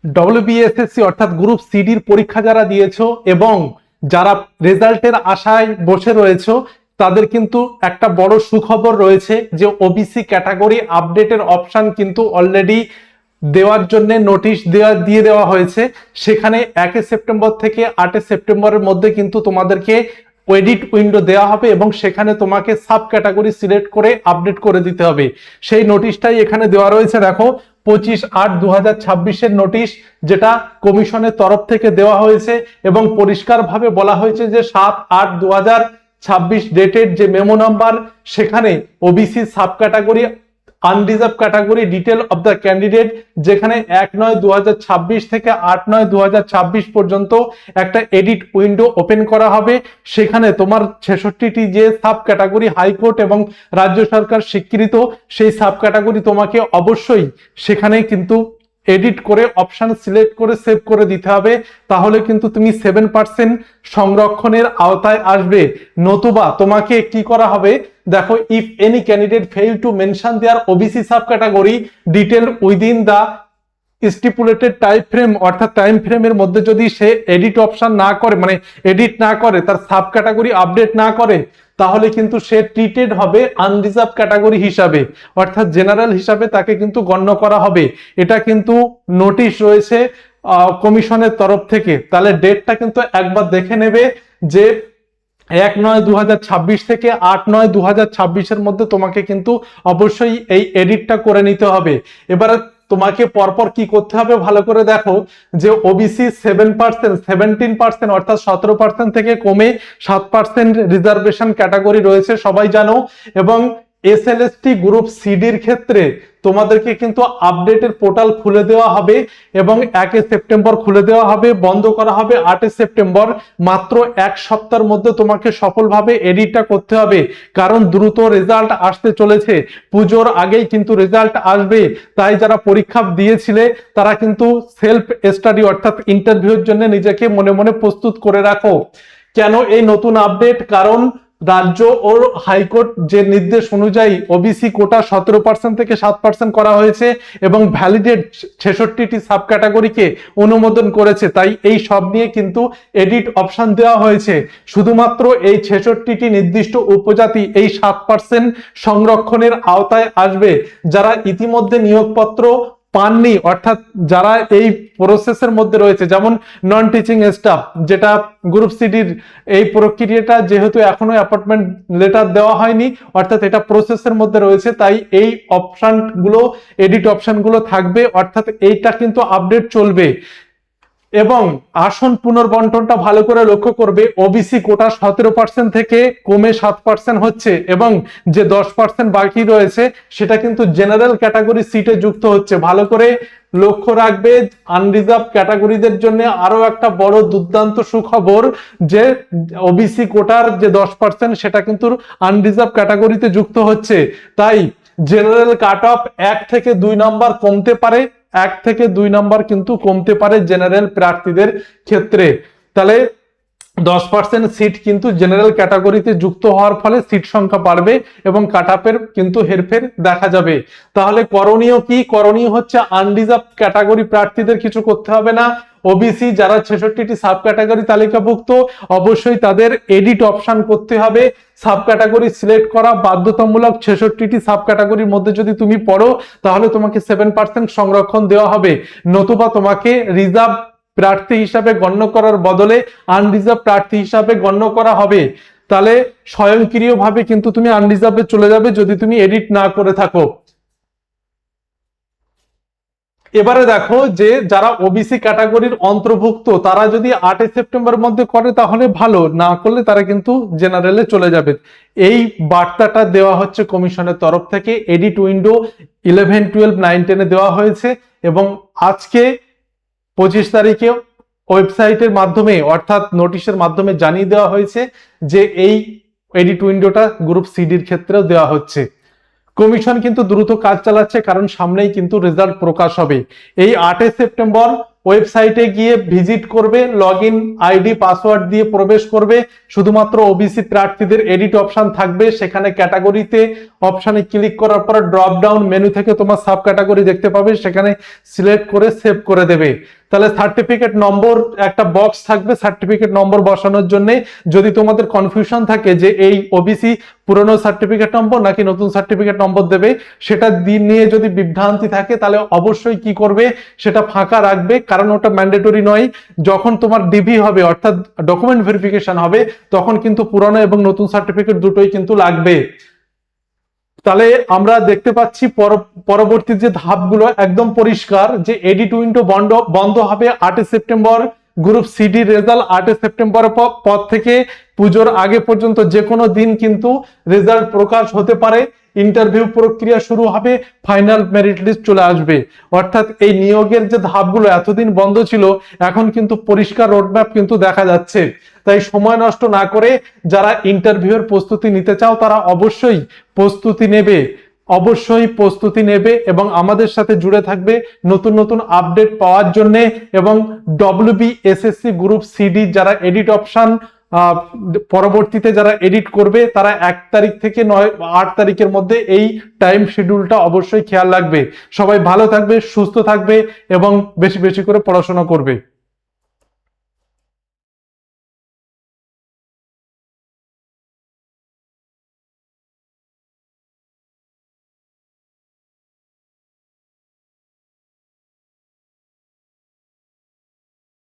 WBSSC অর্থাৎ group সিডির পরীক্ষা যারা দিয়েছো এবং যারা রেজাল্টের আশায় বসে রয়েছো তাদের কিন্তু একটা বড় সুখবর রয়েছে যে ওবিসি ক্যাটাগরি আপডেটের অপশন কিন্তু অলরেডি দেওয়ার জন্য নোটিশ দিয়ে দেওয়া হয়েছে। সেখানে 1 সেপ্টেম্বর থেকে 8 সেপ্টেম্বরের মধ্যে কিন্তু তোমাদেরকে এডিট উইন্ডো দেওয়া হবে এবং সেখানে তোমাকে সাব ক্যাটাগরি সিলেক্ট করে আপডেট করে দিতে হবে। সেই নোটিশটাই এখানে দেওয়া রয়েছে, দেখো 25/8/2026 নোটিশ, যেটা কমিশনের তরফ থেকে দেওয়া হয়েছে এবং পরিষ্কারভাবে বলা হয়েছে যে 7/8/2026 ডেটেড যে মেমো নাম্বার, সেখানে OBC sub category unreserved category detail of the candidate, যেখানে 1/9/2026 থেকে 8/9/2026 পর্যন্ত একটা এডিট উইন্ডো ওপেন করা হবে। সেখানে তোমার 66টি যে সাব ক্যাটাগরি হাইকোর্ট এবং রাজ্য সরকার স্বীকৃত, সেই সাব ক্যাটাগরি তোমাকে অবশ্যই সেখানে কিন্তু এডিট করে অপশন সিলেক্ট করে সেভ করে দিতে হবে, তাহলে কিন্তু তুমি 7% সংরক্ষণের আওতায় আসবে। নতুবা তোমাকে কি করা হবে, দেখো, if any candidate fail to mention their OBC sub category detail within the stipulated time frame, অর্থাৎ টাইম ফ্রেমের মধ্যে যদি সে এডিট অপশন না করে, মানে এডিট না করে, তার সাব ক্যাটাগরি আপডেট না করে, তাহলে কিন্তু সে ট্রিটেড হবে আনরিজার্ভ ক্যাটাগরি হিসাবে, অর্থাৎ জেনারেল হিসাবে তাকে কিন্তু গণ্য করা হবে। এটা কিন্তু নোটিশ রয়েছে কমিশনের তরফ থেকে। তাহলে ডেটটা কিন্তু একবার দেখে নেবে যে 1/9/2026 থেকে 8/9/2026 মধ্যে তোমাকে কিন্তু অবশ্যই এই এডিটটা করে নিতে হবে। এবারে তোমাকে পরপর কি করতে হবে ভালো করে দেখো, যে ওবিসি 17% অর্থাৎ 17% থেকে কমে 7% রিজার্ভেশন ক্যাটাগরি রয়েছে সবাই জানো, এবং এসএলএসটি গ্রুপ সিডির ক্ষেত্রে তোমাদেরকে কিন্তু আপডেটের পোর্টাল খুলে দেওয়া হবে এবং 1 সেপ্টেম্বর খুলে দেওয়া হবে, বন্ধ করা হবে 8 সেপ্টেম্বর। মাত্র 1 সপ্তাহের মধ্যে তোমাকে সফলভাবে এডিটটা করতে হবে, কারণ দ্রুত রেজাল্ট আসতে চলেছে, পুজোর আগেই কিন্তু রেজাল্ট আসবে। তাই যারা পরীক্ষা দিয়েছিলে তারা কিন্তু সেলফ স্টাডি অর্থাৎ ইন্টারভিউর জন্য নিজেকে মনে মনে প্রস্তুত করে রাখো। কেন এই নতুন আপডেট? কারণ রাজ্য ও হাইকোর্ট যে নির্দেশ অনুযায়ী ওবিসি কোটা 17% থেকে 7% করা হয়েছে এবং ভ্যালিডেট 66টি সাব ক্যাটাগরিকে অনুমোদন করেছে। তাই এই সব নিয়ে কিন্তু এডিট অপশন দেওয়া হয়েছে। শুধুমাত্র এই 66টি নির্দিষ্ট উপজাতি এই 7% সংরক্ষণের আওতায় আসবে। যারা ইতিমধ্যে নিয়োগপত্র পাননি, অর্থাৎ যারা এই প্রসেসের মধ্যে রয়েছে, যেমন নন টিচিং স্টাফ, যেটা গ্রুপ সিডির এই প্রক্রিয়াটা যেহেতু এখনো অ্যাপয়েন্টমেন্ট লেটার দেওয়া হয়নি, অর্থাৎ এটা প্রসেসের মধ্যে রয়েছে, তাই এই অপশনগুলো এডিট অপশনগুলো থাকবে, অর্থাৎ এইটা কিন্তু আপডেট চলবে। এবং আসন পুনর্বন্টনটা ভালো করে লক্ষ্য করবে, ওবিসি কোটা 17% থেকে কমে 7% হচ্ছে এবং যে 10% বাকি রয়েছে সেটা কিন্তু জেনারেল ক্যাটাগরি সিটে যুক্ত হচ্ছে। ভালো করে লক্ষ্য রাখবে। আনরিজার্ভ ক্যাটাগরিদের জন্য আরো একটা বড় দুর্দান্ত সুখবর, যে ওবিসি কোটার যে 10% সেটা কিন্তু আনরিজার্ভ ক্যাটাগরিতে যুক্ত হচ্ছে। তাই জেনারেল কাট অফ 1 থেকে 2 নাম্বার কমতে পারে, 1 থেকে 2 নাম্বার কিন্তু কমতে পারে জেনারেল প্রার্থীদের ক্ষেত্রে। তাহলে 10% সিট কিন্তু জেনারেল ক্যাটাগরিতে যুক্ত হওয়ার ফলে সিট সংখ্যা বাড়বে এবং কাট অফের কিন্তু হেরফের দেখা যাবে। তাহলে করণীয় কি? করণীয় হচ্ছে আনরিজার্ভ ক্যাটাগরি প্রার্থীদের কিছু করতে হবে না। ওবিসি যারা 66টি সাব ক্যাটাগরি তালিকাভুক্ত, অবশ্যই তাদের এডিট অপশন করতে হবে। সাব ক্যাটাগরি সিলেক্ট করা বাধ্যতামূলক। 66টি সাব ক্যাটাগরির মধ্যে যদি তুমি পড়ো তাহলে তোমাকে 7% সংরক্ষণ দেওয়া হবে, নতুবা তোমাকে রিজার্ভ প্রার্থী হিসাবে গণ্য করার বদলে আনরিজার্ভ প্রার্থী হিসাবে গণ্য করা হবে। তাহলে স্বয়ংক্রিয়ভাবে কিন্তু তুমি আনরিজার্ভে চলে যাবে যদি তুমি এডিট না করে থাকো। এবারে দেখো, যে যারা ওবিসি ক্যাটাগরির অন্তর্ভুক্ত তারা যদি 8 সেপ্টেম্বর মধ্যে করে তাহলে ভালো, না করলে তারা কিন্তু জেনারেলে চলে যাবে। এই বার্তাটা দেওয়া হচ্ছে কমিশনের তরফ থেকে। এডিট উইন্ডো 11, 12, 9, 10 দেওয়া হয়েছে এবং আজকে 25 তারিখে ওয়েবসাইটের মাধ্যমে অর্থাৎ নোটিশের মাধ্যমে জানিয়ে দেওয়া হয়েছে যে এই এডিট উইন্ডোটা গ্রুপ সিডির ক্ষেত্রেও দেওয়া হচ্ছে। কমিশন কিন্তু দ্রুত কাজ চালাচ্ছে, কারণ সামনেই কিন্তু রেজাল্ট প্রকাশ হবে। এই 8 সেপ্টেম্বর ওয়েবসাইটে গিয়ে ভিজিট করবে, লগ ইন আইডি পাসওয়ার্ড দিয়ে প্রবেশ করবে, শুধুমাত্র ওবিসি প্রার্থীদের এডিট অপশন থাকবে, সেখানে ক্যাটাগরিতে অপশনে ক্লিক করার পর ড্রপ ডাউন মেনু থেকে তোমার সাব ক্যাটাগরি দেখতে পাবে, সেখানে সিলেক্ট করে সেভ করে দেবে। তাহলে সার্টিফিকেট নম্বর একটা বক্স থাকবে সার্টিফিকেট নম্বর বসানোর জন্য। যদি তোমাদের কনফিউশন থাকে যে এই ওবিসি পুরনো সার্টিফিকেট নম্বর নাকি নতুন সার্টিফিকেট নম্বর দেবে, সেটা নিয়ে যদি বিভ্রান্তি থাকে তাহলে অবশ্যই কি করবে, সেটা ফাঁকা রাখবে, কারণ ওটা ম্যান্ডেটরি নয়। যখন তোমার ডিভি হবে অর্থাৎ ডকুমেন্ট ভেরিফিকেশন হবে, তখন কিন্তু পুরনো এবং নতুন সার্টিফিকেট দুটোই কিন্তু লাগবে। তাহলে আমরা দেখতে পাচ্ছি পরবর্তী যে ধাপগুলো একদম পরিষ্কার, যে এডিট উইন্ডো বন্ধ হবে 8 September. Group CD result 8 September পর থেকে পুজোর আগে পর্যন্ত যে কোনো দিন কিন্তু রেজাল্ট প্রকাশ হতে পারে। ইন্টারভিউ প্রক্রিয়া শুরু হবে, ফাইনাল মেরিট লিস্ট চলে আসবে। অর্থাৎ এই নিয়োগের যে ধাপগুলো এতদিন বন্ধ ছিল, এখন কিন্তু পরিষ্কার রোডম্যাপ কিন্তু দেখা যাচ্ছে। তাই সময় নষ্ট না করে যারা ইন্টারভিউয়ের প্রস্তুতি নিতে চাও তারা অবশ্যই প্রস্তুতি নেবে এবং আমাদের সাথে জুড়ে থাকবে নতুন নতুন আপডেট পাওয়ার জন্য। এবং WBSSC গ্রুপ সিডি যারা এডিট অপশন পরবর্তীতে যারা এডিট করবে, তারা 1 তারিখ থেকে 8 তারিখের মধ্যে এই টাইম শিডিউলটা অবশ্যই খেয়াল রাখবে। সবাই ভালো থাকবে, সুস্থ থাকবে এবং বেশি বেশি করে পড়াশোনা করবে।